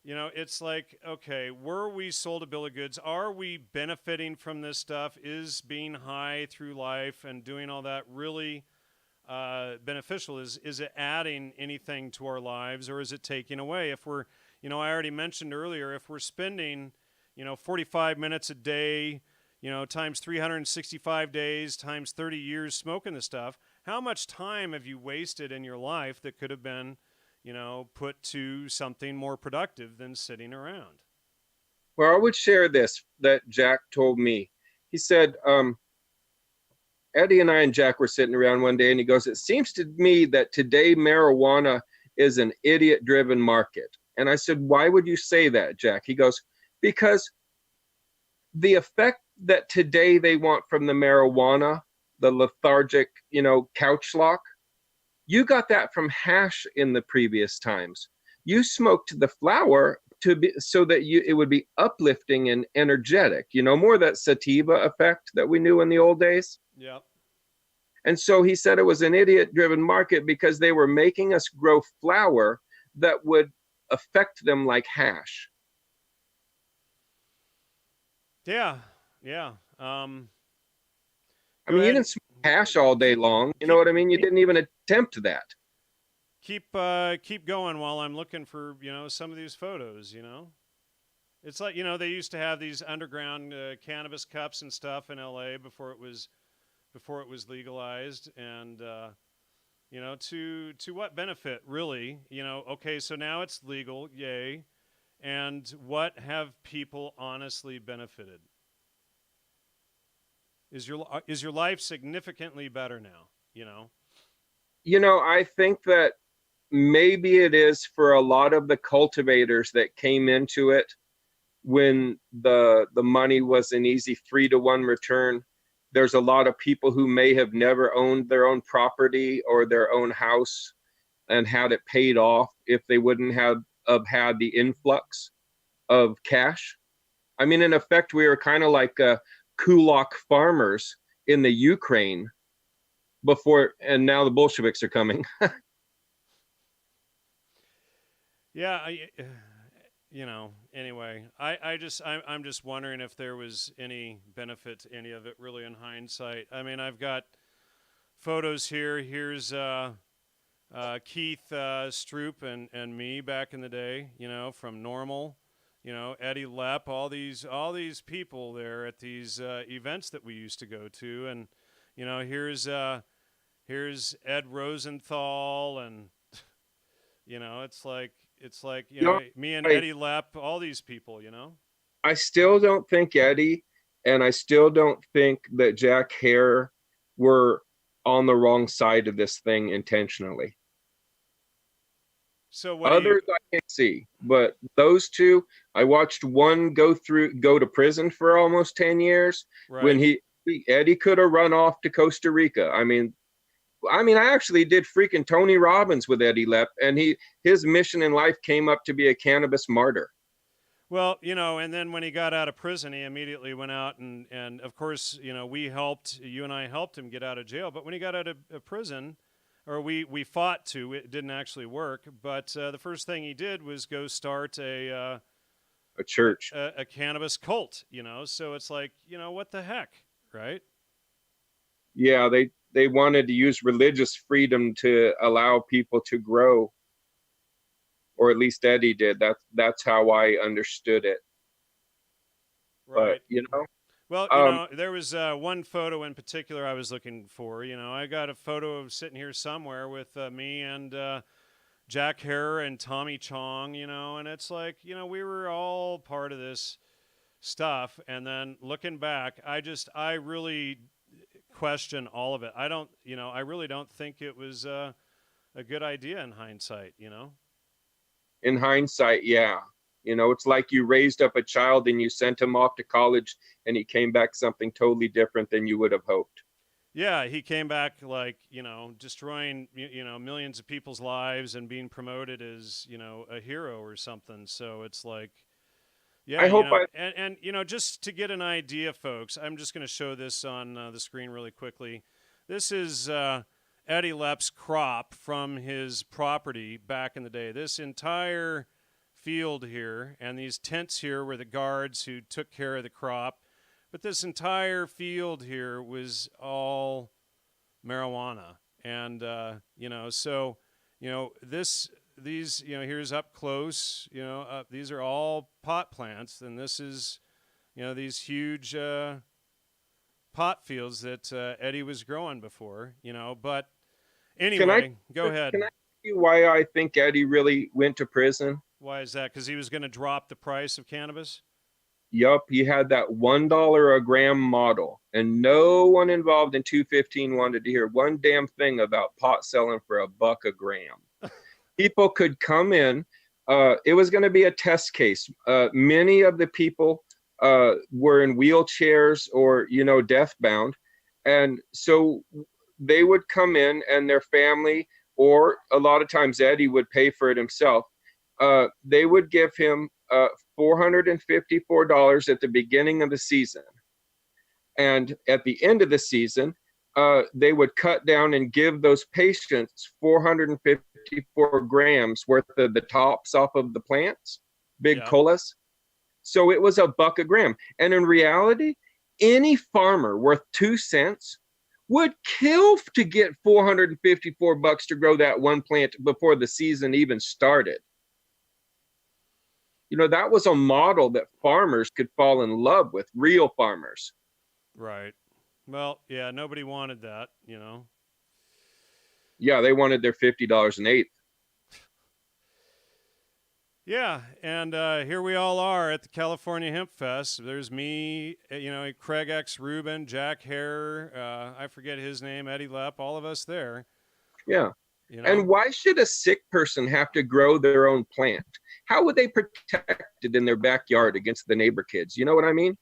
it's like, okay, were we sold a bill of goods? Are we benefiting from this stuff? Is being high through life and doing all that really beneficial? Is it adding anything to our lives, or is it taking away? If we're, I already mentioned earlier, if we're spending, 45 minutes a day, times 365 days, times 30 years smoking the stuff, how much time have you wasted in your life that could have been, put to something more productive than sitting around? Well, I would share this that Jack told me. He said, Eddie and I and Jack were sitting around one day, and he goes, "It seems to me that today marijuana is an idiot-driven market." And I said, "Why would you say that, Jack?" He goes, "Because the effect that today they want from the marijuana, the lethargic, couch lock, you got that from hash in the previous times. You smoked the flower to be so that it would be uplifting and energetic, more that sativa effect that we knew in the old days." Yeah. And so he said it was an idiot-driven market because they were making us grow flower that would affect them like hash. Yeah. Yeah. I mean, you didn't smoke hash all day long. You know what I mean? You didn't even attempt that. Keep going while I'm looking for, some of these photos, It's like, they used to have these underground cannabis cups and stuff in LA before it was legalized, and to what benefit, really? Okay, so now it's legal, yay. And what have people honestly benefited? Is your life significantly better now, I think that maybe it is for a lot of the cultivators that came into it when the money was an easy 3-to-1 return. There's a lot of people who may have never owned their own property or their own house and had it paid off if they wouldn't have had the influx of cash. I mean, in effect, we were kind of like kulak farmers in the Ukraine before, and now the Bolsheviks are coming. Yeah, anyway, I'm just wondering if there was any benefit to any of it really in hindsight. I mean, I've got photos here. Here's Keith Stroop and me back in the day, from Normal, Eddie Lepp, all these people there at these events that we used to go to. And, here's Ed Rosenthal, and, it's like, me and Eddie Lepp, all these people, I still don't think Eddie and I still don't think that Jack Hare were on the wrong side of this thing intentionally. So what others I can't see, but those two, I watched one go to prison for almost 10 years. Right. When Eddie could have run off to Costa Rica. I mean, I actually did freaking Tony Robbins with Eddie Lepp, and his mission in life came up to be a cannabis martyr. Well, and then when he got out of prison, he immediately went out and of course, you and I helped him get out of jail. But when he got out of prison, or we fought to, it didn't actually work. But the first thing he did was go start A church. a cannabis cult, So it's like, what the heck, right? Yeah, they wanted to use religious freedom to allow people to grow, or at least Eddie did. That's how I understood it. Right. But Well, um, there was one photo in particular I was looking for. I got a photo of sitting here somewhere with me and Jack Hare and Tommy Chong, and it's like, we were all part of this stuff. And then looking back, I really question all of it. I really don't think it was a good idea in hindsight. in hindsight, yeah. It's like you raised up a child and you sent him off to college and he came back something totally different than you would have hoped. Yeah, he came back like, destroying, millions of people's lives and being promoted as, a hero or something. So it's like, yeah, I hope I and just to get an idea, folks, I'm just going to show this on the screen really quickly. This is Eddie Lepp's crop from his property back in the day. This entire field here and these tents here were the guards who took care of the crop. But this entire field here was all marijuana. And, here's up close, these are all pot plants. And this is, these huge pot fields that Eddie was growing before, But anyway, go ahead. Can I ask you why I think Eddie really went to prison? Why is that? Because he was going to drop the price of cannabis? Yup, he had that $1 a gram model, and no one involved in 215 wanted to hear one damn thing about pot selling for $1 a gram. People could come in. It was going to be a test case. Many of the people were in wheelchairs or, death-bound. And so they would come in and their family, or a lot of times Eddie would pay for it himself. They would give him $454 at the beginning of the season. And at the end of the season, they would cut down and give those patients 454 grams worth of the tops off of the plants, big colas. So it was $1 a gram. And in reality, any farmer worth 2 cents would kill to get $454 to grow that one plant before the season even started. That was a model that farmers could fall in love with, real farmers. Right. Well, yeah, nobody wanted that, Yeah, they wanted their $50 an eighth. Yeah, and here we all are at the California Hemp Fest. There's me, Craig X. Rubin, Jack Hare, I forget his name, Eddie Lepp, all of us there. Yeah. And why should a sick person have to grow their own plant? How would they protect it in their backyard against the neighbor kids? You know what I mean?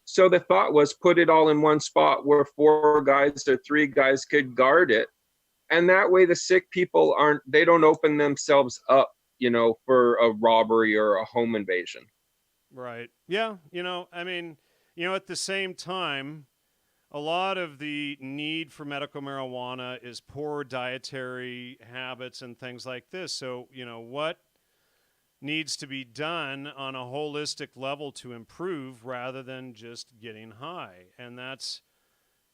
So the thought was put it all in one spot where 4 guys or 3 guys could guard it. And that way the sick people they don't open themselves up, for a robbery or a home invasion. Right. Yeah. At the same time, a lot of the need for medical marijuana is poor dietary habits and things like this. So, what needs to be done on a holistic level to improve rather than just getting high? And that's,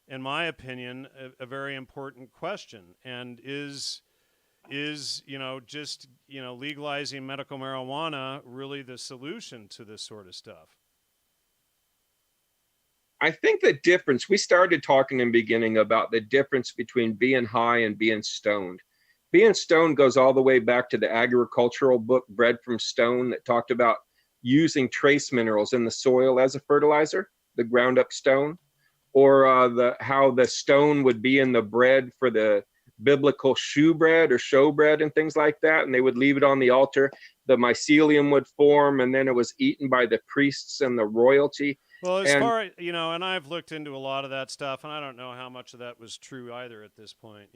in my opinion, a very important question. And is legalizing medical marijuana really the solution to this sort of stuff? I think the difference, we started talking in the beginning about the difference between being high and being stoned. Being stoned goes all the way back to the agricultural book, Bread from Stone, that talked about using trace minerals in the soil as a fertilizer, the ground up stone, or how the stone would be in the bread for the biblical shewbread or showbread and things like that. And they would leave it on the altar. The mycelium would form, and then it was eaten by the priests and the royalty. Well, as far as, and I've looked into a lot of that stuff, and I don't know how much of that was true either at this point,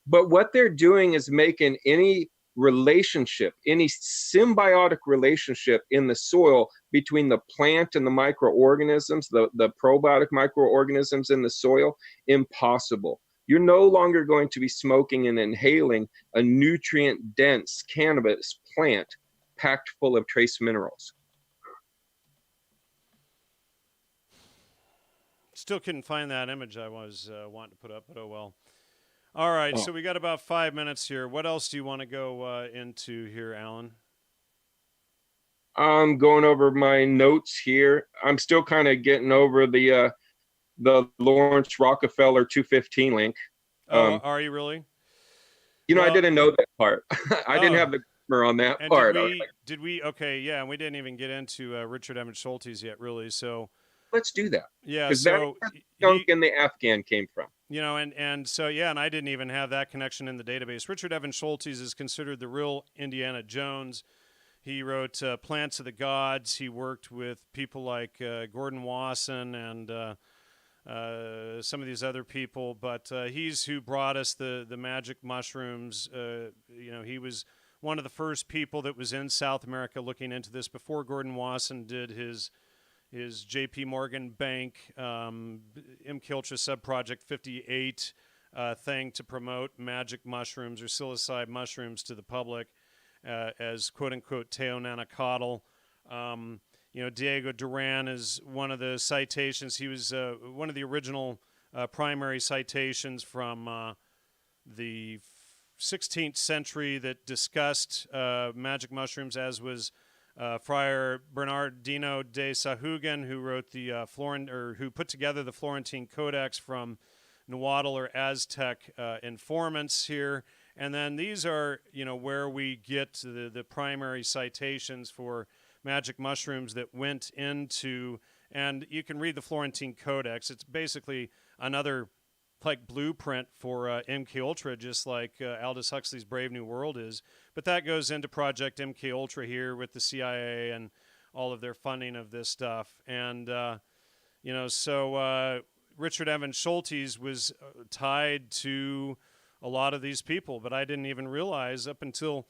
But what they're doing is making any relationship, any symbiotic relationship in the soil between the plant and the microorganisms, the probiotic microorganisms in the soil, impossible. You're no longer going to be smoking and inhaling a nutrient-dense cannabis plant packed full of trace minerals. Still couldn't find that image I was wanting to put up, but oh well. All right, Oh. so we got about 5 minutes here. What else do you want to go into here, Alan? I'm going over my notes here. I'm still kind of getting over the Lawrence Rockefeller 215 link. Are you really? I didn't know that part. I didn't have the grammar on that and part. Did we? Okay, yeah, and we didn't even get into Richard Evans Schultes yet, really. So let's do that. Yeah, because so that's where skunk and the Afghan came from. And so yeah, and I didn't even have that connection in the database. Richard Evans Schultes is considered the real Indiana Jones. He wrote Plants of the Gods. He worked with people like Gordon Wasson and some of these other people, but he's who brought us the magic mushrooms. He was one of the first people that was in South America looking into this before Gordon Wasson did his J.P. Morgan Bank MKULTRA Subproject 58 thing to promote magic mushrooms or psilocybin mushrooms to the public as quote-unquote Teonanacatl. Diego Duran is one of the citations. He was one of the original primary citations from the 16th century that discussed magic mushrooms, as was Friar Bernardino de Sahugan, who wrote the who put together the Florentine Codex from Nahuatl or Aztec informants here. And then these are, where we get the primary citations for magic mushrooms that went into, and you can read the Florentine Codex. It's basically another blueprint for MKUltra, just like Aldous Huxley's Brave New World is. But that goes into Project MKUltra here with the CIA and all of their funding of this stuff. And, so Richard Evans Schultes was tied to a lot of these people, but I didn't even realize up until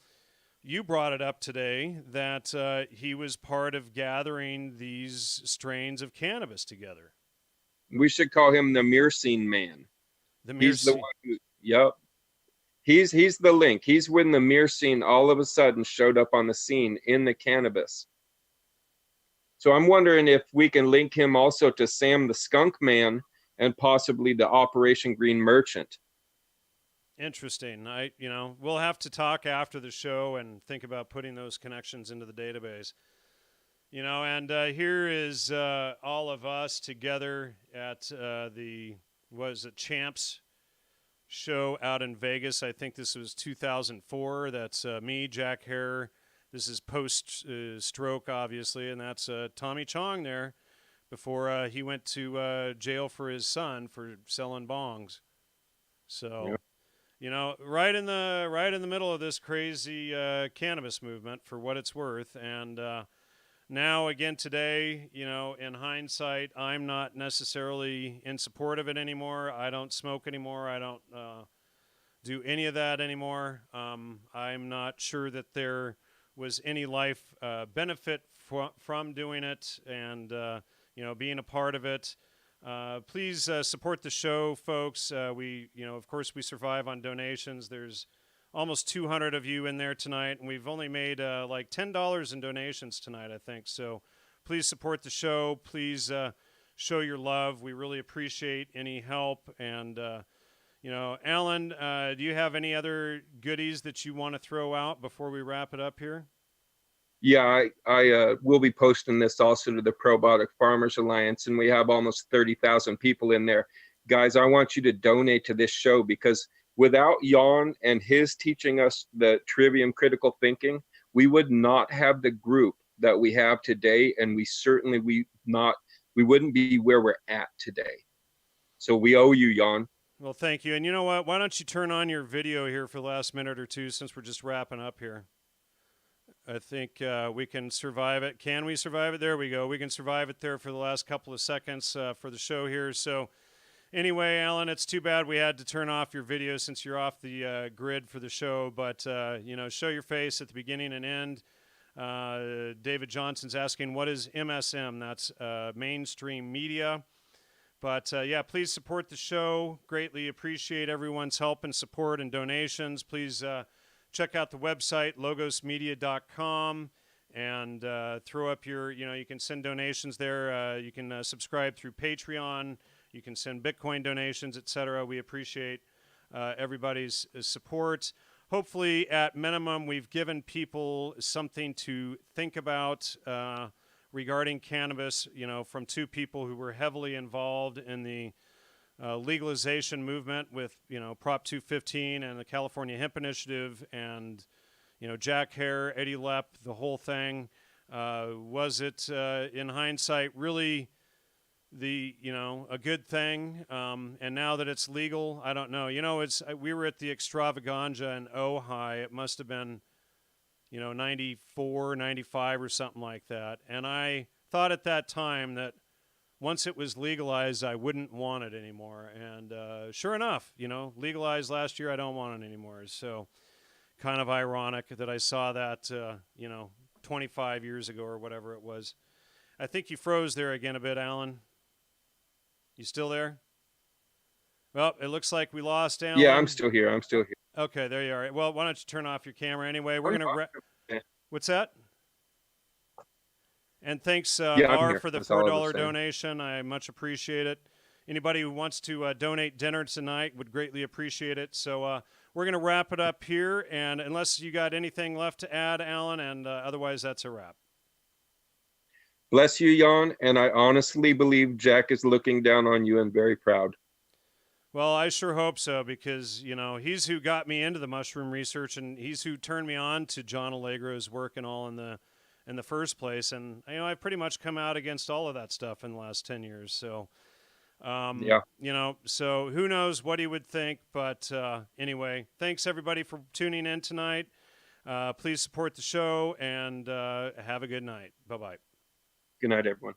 you brought it up today that he was part of gathering these strains of cannabis together. We should call him the Myrcene Man. He's the one who, yep. He's the link. He's when the Myrcene all of a sudden showed up on the scene in the cannabis. So I'm wondering if we can link him also to Sam the Skunk Man and possibly the Operation Green Merchant. Interesting. We'll have to talk after the show and think about putting those connections into the database. And here is all of us together at the Champs show out in Vegas. I think this was 2004. That's me, Jack Hare. This is post-stroke, obviously, and that's Tommy Chong there before he went to jail for his son for selling bongs. So, right in the middle of this crazy cannabis movement, for what it's worth, and now again today, in hindsight, I'm not necessarily in support of it anymore. I don't smoke anymore. I don't do any of that anymore. I'm not sure that there was any life benefit from doing it and being a part of it. Please support the show, folks. Of course, we survive on donations. There's almost 200 of you in there tonight, and we've only made $10 in donations tonight, I think. So please support the show. Please show your love. We really appreciate any help. And, Alan, do you have any other goodies that you want to throw out before we wrap it up here? Yeah, I will be posting this also to the Probiotic Farmers Alliance, and we have almost 30,000 people in there. Guys, I want you to donate to this show, because without Jan and his teaching us the trivium critical thinking, we would not have the group that we have today, and we wouldn't be where we're at today. So we owe you, Jan. Well, thank you. And you know what? Why don't you turn on your video here for the last minute or two, since we're just wrapping up here? I think we can survive it. Can we survive it? There we go. We can survive it there for the last couple of seconds for the show here. So Anyway, Alan, it's too bad we had to turn off your video since you're off the grid for the show. But show your face at the beginning and end. David Johnson's asking, what is MSM? That's mainstream media. But please support the show. Greatly appreciate everyone's help and support and donations. Please check out the website, logosmedia.com, and throw up your, you can send donations there. You can subscribe through Patreon. You can send Bitcoin donations, etc. We appreciate everybody's support. Hopefully, at minimum, we've given people something to think about regarding cannabis, from two people who were heavily involved in the legalization movement with, Prop 215 and the California Hemp Initiative and, Jack Hare, Eddie Lepp, the whole thing. Was it, in hindsight, really a good thing? And now that it's legal, I don't know. We were at the extravaganza in Ojai. It must have been, 94, 95 or something like that. And I thought at that time that once it was legalized, I wouldn't want it anymore. And sure enough, legalized last year, I don't want it anymore. So kind of ironic that I saw that, 25 years ago or whatever it was. I think you froze there again a bit, Alan. You still there? Well, it looks like we lost Alan. Yeah, I'm still here. Okay, there you are. Well, why don't you turn off your camera anyway? We're going to... What's that? And thanks, R, for the $4 donation. I much appreciate it. Anybody who wants to donate dinner tonight would greatly appreciate it. So we're going to wrap it up here. And unless you got anything left to add, Alan, and otherwise that's a wrap. Bless you, Jan. And I honestly believe Jack is looking down on you and very proud. Well, I sure hope so, because, he's who got me into the mushroom research, and he's who turned me on to John Allegro's work and all in the first place. And, I've pretty much come out against all of that stuff in the last 10 years. So, so who knows what he would think. But anyway, thanks, everybody, for tuning in tonight. Please support the show, and have a good night. Bye-bye. Good night, everyone.